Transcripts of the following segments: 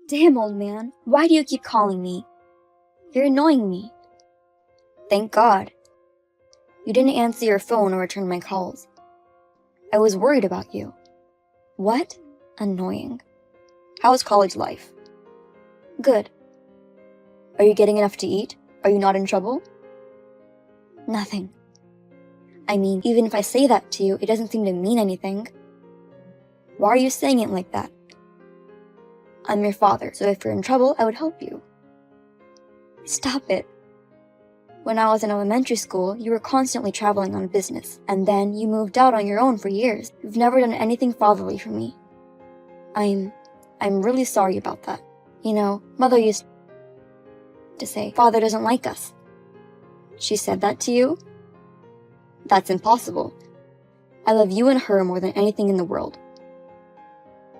Damn, old man, why do you keep calling me? You're annoying me. Thank God. You didn't answer your phone or return my calls. I was worried about you. What? Annoying. How's college life? Good. Are you getting enough to eat? Are you not in trouble? Nothing. I mean, even if I say that to you, it doesn't seem to mean anything. Why are you saying it like that? I'm your father, so if you're in trouble, I would help you. Stop it. When I was in elementary school, you were constantly traveling on business, and then you moved out on your own for years. You've never done anything fatherly for me. I'm really sorry about that. You know, Mother used to say, Father doesn't like us. She said that to you? That's impossible. I love you and her more than anything in the world.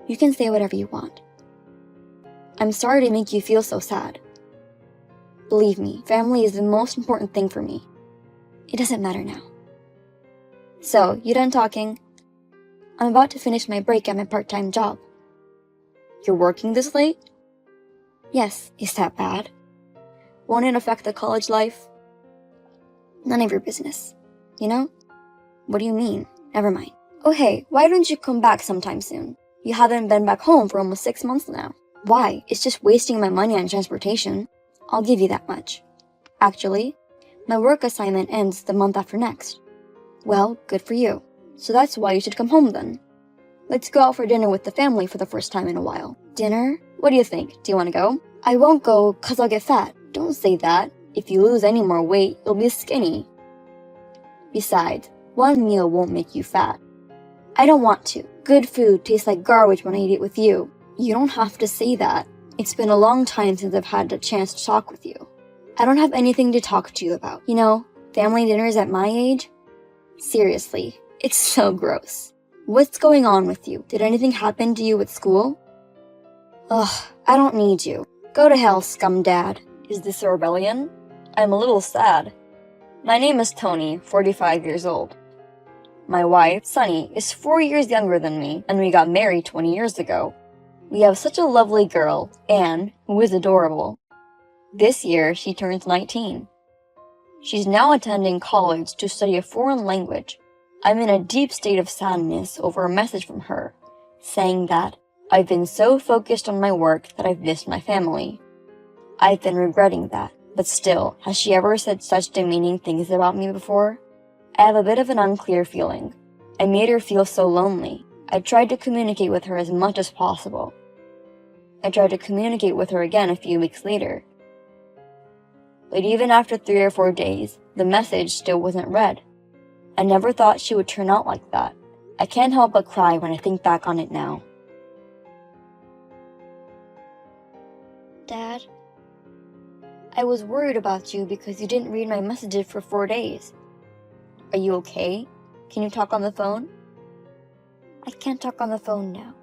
You can say whatever you want. I'm sorry to make you feel so sad. Believe me, family is the most important thing for me. It doesn't matter now. So, you done talking? I'm about to finish my break at my part-time job. You're working this late? Yes, is that bad? Won't it affect the college life? None of your business. You know? What do you mean? Never mind. Oh hey, why don't you come back sometime soon? You haven't been back home for almost 6 months now. Why? It's just wasting my money on transportation. I'll give you that much. Actually, my work assignment ends the month after next. Well, good for you. So that's why you should come home then. Let's go out for dinner with the family for the first time in a while. Dinner? What do you think? Do you want to go? I won't go 'cause I'll get fat. Don't say that. If you lose any more weight, you'll be skinny. Besides, one meal won't make you fat. I don't want to. Good food tastes like garbage when I eat it with you. You don't have to say that. It's been a long time since I've had a chance to talk with you. I don't have anything to talk to you about. You know, family dinners at my age? Seriously, it's so gross. What's going on with you? Did anything happen to you at school? Ugh, I don't need you. Go to hell, scum dad. Is this a rebellion? I'm a little sad. My name is Tony, 45 years old. My wife, Sunny, is 4 years younger than me, and we got married 20 years ago. We have such a lovely girl, Anne, who is adorable. This year, she turns 19. She's now attending college to study a foreign language. I'm in a deep state of sadness over a message from her, saying that I've been so focused on my work that I've missed my family. I've been regretting that, but still, has she ever said such demeaning things about me before? I have a bit of an unclear feeling. I made her feel so lonely. I tried to communicate with her as much as possible. I tried to communicate with her again a few weeks later. But even after 3 or 4 days, the message still wasn't read. I never thought she would turn out like that. I can't help but cry when I think back on it now. Dad, I was worried about you because you didn't read my messages for 4 days. Are you okay? Can you talk on the phone? I can't talk on the phone now.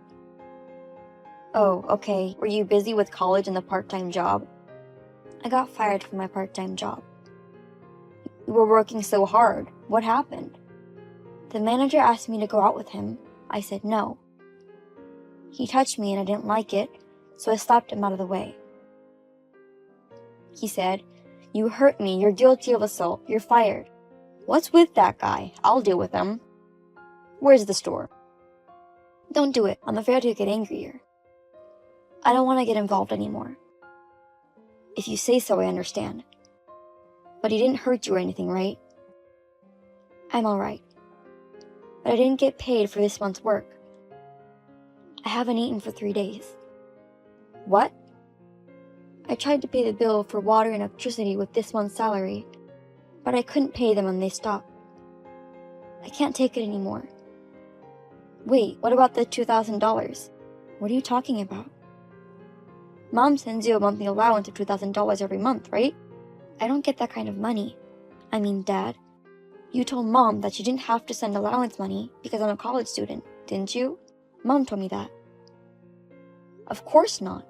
Oh, okay. Were you busy with college and the part-time job? I got fired from my part-time job. You were working so hard. What happened? The manager asked me to go out with him. I said no. He touched me and I didn't like it, so I slapped him out of the way. He said, "You hurt me. You're guilty of assault. You're fired." What's with that guy? I'll deal with him. Where's the store? Don't do it. I'm afraid he'll get angrier. I don't want to get involved anymore. If you say so, I understand. But he didn't hurt you or anything, right? I'm alright. But I didn't get paid for this month's work. I haven't eaten for 3 days. What? I tried to pay the bill for water and electricity with this month's salary, but I couldn't pay them when they stopped. I can't take it anymore. Wait, what about the $2,000? What are you talking about? Mom sends you a monthly allowance of $2,000 every month, right? I don't get that kind of money. I mean, Dad, you told Mom that you didn't have to send allowance money because I'm a college student, didn't you? Mom told me that. Of course not.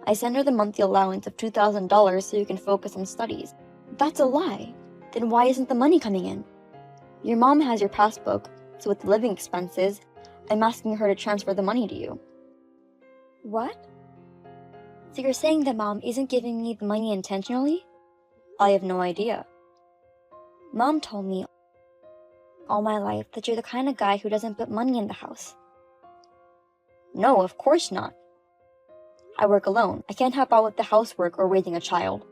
I send her the monthly allowance of $2,000 so you can focus on studies. That's a lie. Then why isn't the money coming in? Your mom has your passbook, so with the living expenses, I'm asking her to transfer the money to you. What? So you're saying that Mom isn't giving me the money intentionally? I have no idea. Mom told me all my life that you're the kind of guy who doesn't put money in the house. No, of course not. I work alone. I can't help out with the housework or raising a child.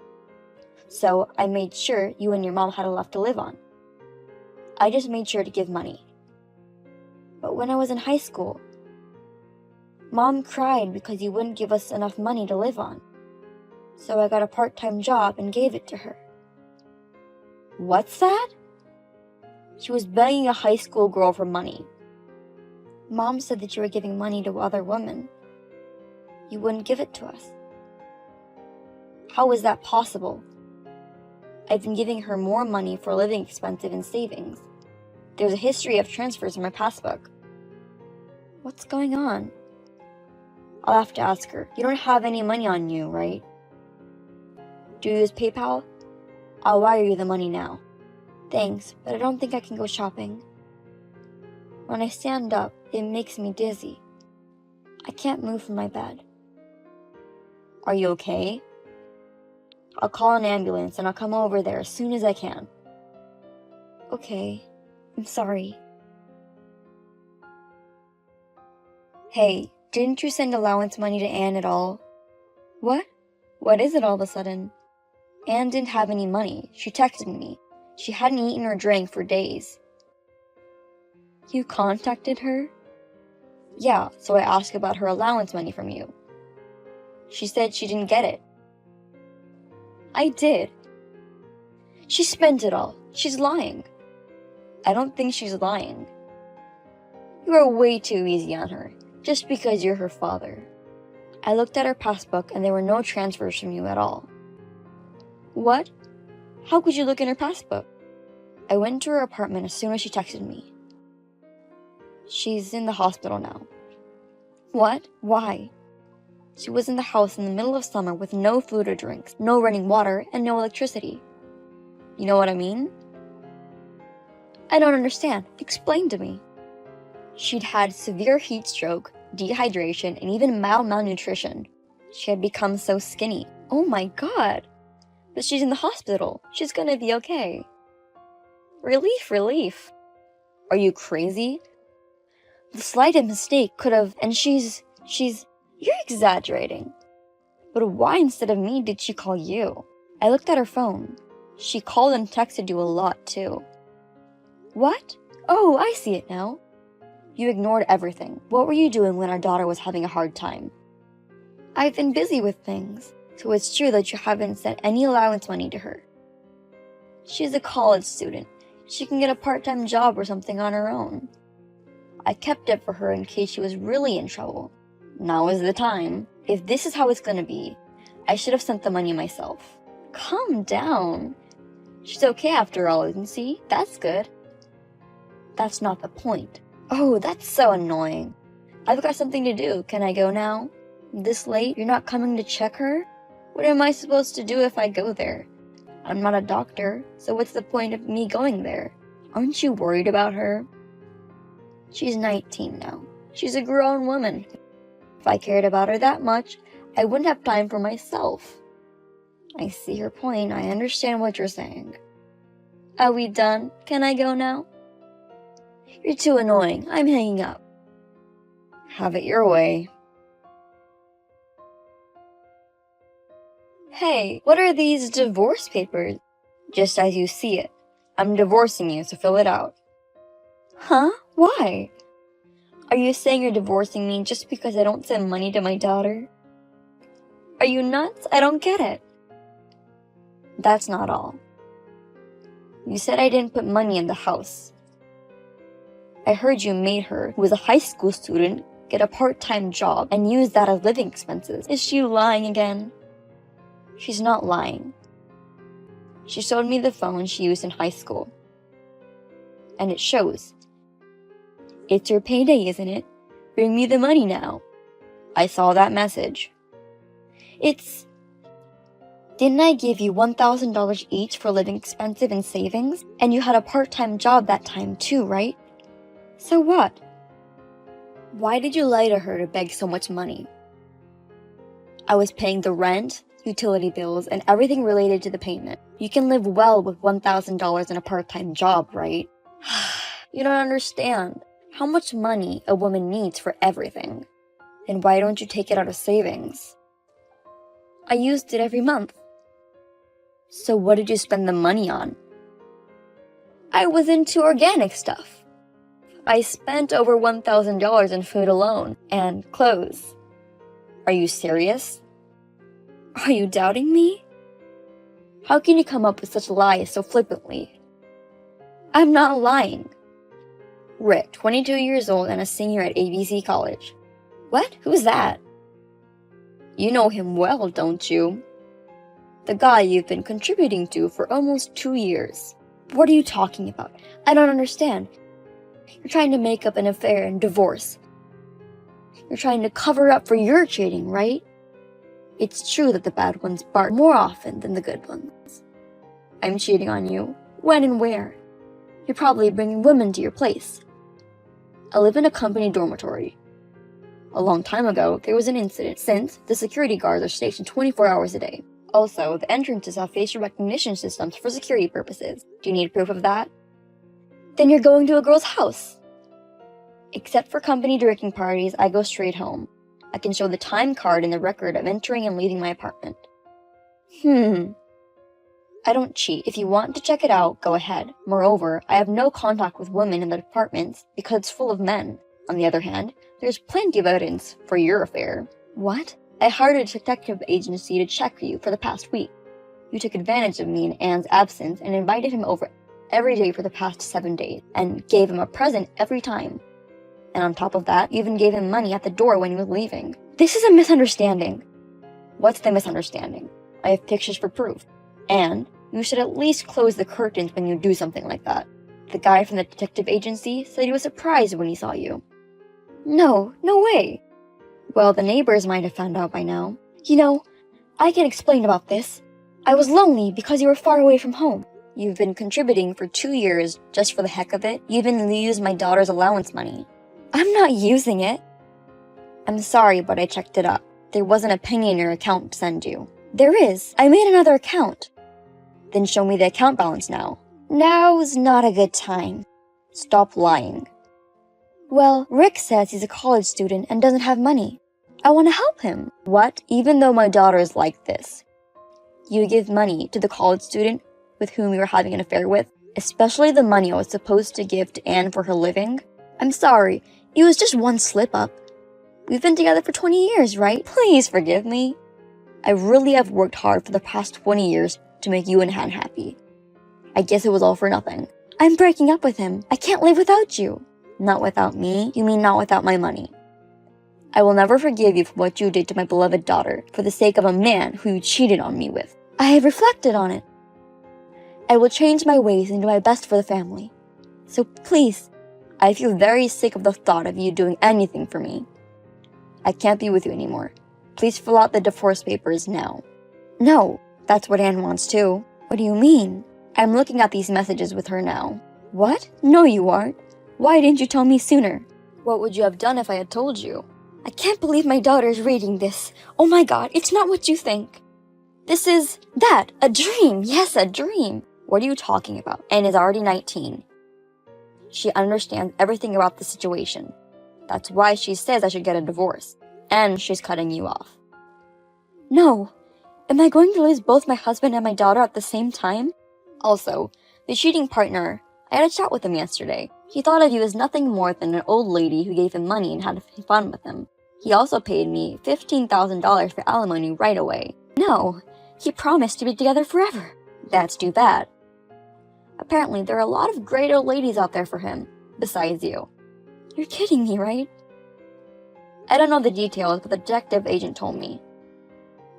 So I made sure you and your mom had enough to live on. I just made sure to give money. But when I was in high school, Mom cried because you wouldn't give us enough money to live on. So I got a part-time job and gave it to her. What's that? She was begging a high school girl for money. Mom said that you were giving money to other women. You wouldn't give it to us. How is that possible? I've been giving her more money for living expenses and savings. There's a history of transfers in my passbook. What's going on? I'll have to ask her. You don't have any money on you, right? Do you use PayPal? I'll wire you the money now. Thanks, but I don't think I can go shopping. When I stand up, it makes me dizzy. I can't move from my bed. Are you okay? I'll call an ambulance and I'll come over there as soon as I can. Okay, I'm sorry. Hey, didn't you send allowance money to Anne at all? What? What is it all of a sudden? Anne didn't have any money. She texted me. She hadn't eaten or drank for days. You contacted her? Yeah, so I asked about her allowance money from you. She said she didn't get it. I did. She spent it all. She's lying. I don't think she's lying. You are way too easy on her, just because you're her father. I looked at her passbook and there were no transfers from you at all. What? How could you look in her passbook? I went to her apartment as soon as she texted me. She's in the hospital now. What? Why? She was in the house in the middle of summer with no food or drinks, no running water, and no electricity. You know what I mean? I don't understand. Explain to me. She'd had severe heat stroke, dehydration, and even mild malnutrition. She had become so skinny. Oh my God! But she's in the hospital. She's gonna be okay. Relief, relief. Are you crazy? The slightest mistake could have, and you're exaggerating. But why instead of me did she call you? I looked at her phone. She called and texted you a lot too. What? Oh, I see it now. You ignored everything. What were you doing when our daughter was having a hard time? I've been busy with things, so it's true that you haven't sent any allowance money to her. She's a college student. She can get a part-time job or something on her own. I kept it for her in case she was really in trouble. Now is the time. If this is how it's gonna be, I should have sent the money myself. Calm down. She's okay after all, isn't she? That's good. That's not the point. Oh, that's so annoying. I've got something to do. Can I go now? This late? You're not coming to check her? What am I supposed to do if I go there? I'm not a doctor, so what's the point of me going there? Aren't you worried about her? She's 19 now. She's a grown woman. If I cared about her that much, I wouldn't have time for myself. I see your point. I understand what you're saying. Are we done? Can I go now? You're too annoying. I'm hanging up. Have it your way. Hey, what are these divorce papers? Just as you see it. I'm divorcing you, so fill it out. Huh? Why? Are you saying you're divorcing me just because I don't send money to my daughter? Are you nuts? I don't get it. That's not all. You said I didn't put money in the house. I heard you made her, who was a high school student, get a part-time job and use that as living expenses. Is she lying again? She's not lying. She showed me the phone she used in high school. And it shows. It's your payday, isn't it? Bring me the money now. I saw that message. Didn't I give you $1,000 each for living expenses and savings? And you had a part-time job that time too, right? So what? Why did you lie to her to beg so much money? I was paying the rent, utility bills, and everything related to the payment. You can live well with $1,000 in a part-time job, right? You don't understand how much money a woman needs for everything. Then why don't you take it out of savings? I used it every month. So what did you spend the money on? I was into organic stuff. I spent over $1,000 in food alone and clothes. Are you serious? Are you doubting me? How can you come up with such lies so flippantly? I'm not lying. Rick, 22 years old and a senior at ABC College. What? Who's that? You know him well, don't you? The guy you've been contributing to for almost 2 years. What are you talking about? I don't understand. You're trying to make up an affair and divorce. You're trying to cover up for your cheating, right? It's true that the bad ones bark more often than the good ones. I'm cheating on you. When and where? You're probably bringing women to your place. I live in a company dormitory. A long time ago, there was an incident since the security guards are stationed 24 hours a day. Also, the entrances have facial recognition systems for security purposes. Do you need proof of that? Then you're going to a girl's house. Except for company drinking parties, I go straight home. I can show the time card and the record of entering and leaving my apartment. I don't cheat. If you want to check it out, go ahead. Moreover, I have no contact with women in the departments because it's full of men. On the other hand, there's plenty of evidence for your affair. What? I hired a detective agency to check you for the past week. You took advantage of me in Anne's absence and invited him over every day for the past 7 days, and gave him a present every time. And on top of that, you even gave him money at the door when he was leaving. This is a misunderstanding. What's the misunderstanding? I have pictures for proof. And you should at least close the curtains when you do something like that. The guy from the detective agency said he was surprised when he saw you. No way. Well, the neighbors might have found out by now. You know, I can explain about this. I was lonely because you were far away from home. You've been contributing for 2 years just for the heck of it. You even used my daughter's allowance money. I'm not using it. I'm sorry, but I checked it up. There wasn't a penny in your account to send you. There is. I made another account. Then show me the account balance now. Now's not a good time. Stop lying. Well, Rick says he's a college student and doesn't have money. I want to help him. What? Even though my daughter is like this, you give money to the college student with whom you were having an affair with, especially the money I was supposed to give to Anne for her living? I'm sorry, it was just one slip-up. We've been together for 20 years, right? Please forgive me. I really have worked hard for the past 20 years to make you and Han happy. I guess it was all for nothing. I'm breaking up with him. I can't live without you. Not without me? You mean not without my money? I will never forgive you for what you did to my beloved daughter for the sake of a man who you cheated on me with. I have reflected on it. I will change my ways and do my best for the family. So please, I feel very sick of the thought of you doing anything for me. I can't be with you anymore. Please fill out the divorce papers now. No, that's what Anne wants too. What do you mean? I'm looking at these messages with her now. What? No, you aren't. Why didn't you tell me sooner? What would you have done if I had told you? I can't believe my daughter's reading this. Oh my god, it's not what you think. This is a dream. Yes, a dream. What are you talking about? Anne is already 19. She understands everything about the situation. That's why she says I should get a divorce. And she's cutting you off. No. Am I going to lose both my husband and my daughter at the same time? Also, the cheating partner, I had a chat with him yesterday. He thought of you as nothing more than an old lady who gave him money and had fun with him. He also paid me $15,000 for alimony right away. No, he promised to be together forever. That's too bad. Apparently, there are a lot of great old ladies out there for him, besides you. You're kidding me, right? I don't know the details, but the detective agent told me.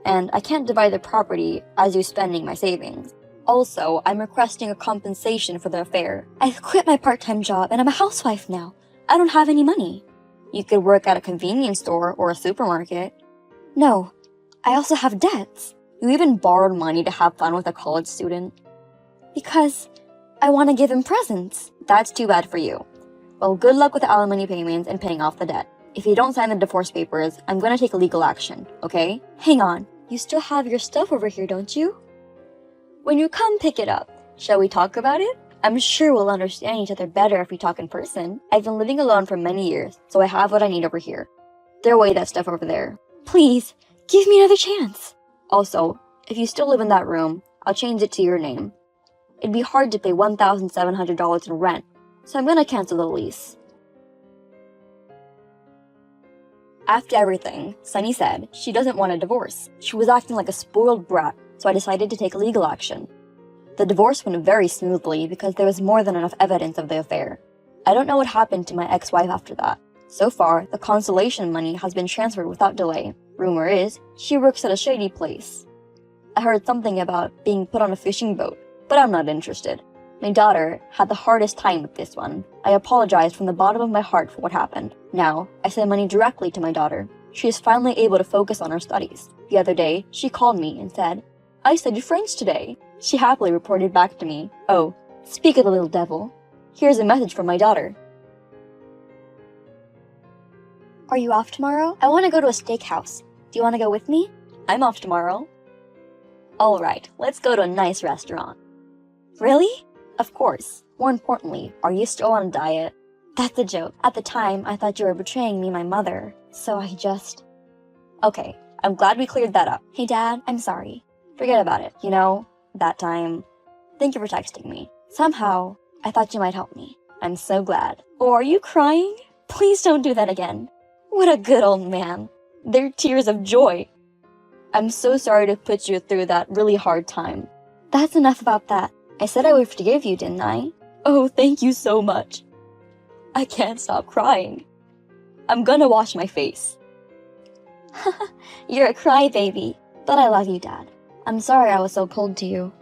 And I can't divide the property as you spending my savings. Also, I'm requesting a compensation for the affair. I've quit my part-time job and I'm a housewife now. I don't have any money. You could work at a convenience store or a supermarket. No, I also have debts. You even borrowed money to have fun with a college student. Because I want to give him presents. That's too bad for you. Well, good luck with the alimony payments and paying off the debt. If you don't sign the divorce papers, I'm gonna take legal action, okay? Hang on, you still have your stuff over here, don't you? When you come pick it up, shall we talk about it? I'm sure we'll understand each other better if we talk in person. I've been living alone for many years, so I have what I need over here. Throw away that stuff over there. Please, give me another chance. Also, if you still live in that room, I'll change it to your name. It'd be hard to pay $1,700 in rent, so I'm gonna cancel the lease. After everything, Sunny said she doesn't want a divorce. She was acting like a spoiled brat, so I decided to take legal action. The divorce went very smoothly because there was more than enough evidence of the affair. I don't know what happened to my ex-wife after that. So far, the consolation money has been transferred without delay. Rumor is, she works at a shady place. I heard something about being put on a fishing boat, but I'm not interested. My daughter had the hardest time with this one. I apologized from the bottom of my heart for what happened. Now, I send money directly to my daughter. She is finally able to focus on her studies. The other day, she called me and said, "I studied French today." She happily reported back to me, "Oh, speak of the little devil. Here's a message from my daughter." Are you off tomorrow? I want to go to a steakhouse. Do you want to go with me? I'm off tomorrow. Alright, let's go to a nice restaurant. Really? Of course. More importantly, are you still on a diet? That's a joke. At the time, I thought you were betraying me and my mother, so I just... Okay, I'm glad we cleared that up. Hey Dad, I'm sorry. Forget about it. You know, that time. Thank you for texting me. Somehow, I thought you might help me. I'm so glad. Oh, are you crying? Please don't do that again. What a good old man. They're tears of joy. I'm so sorry to put you through that really hard time. That's enough about that. I said I would forgive you, didn't I? Oh, thank you so much. I can't stop crying. I'm gonna wash my face. You're a crybaby, but I love you, Dad. I'm sorry I was so cold to you.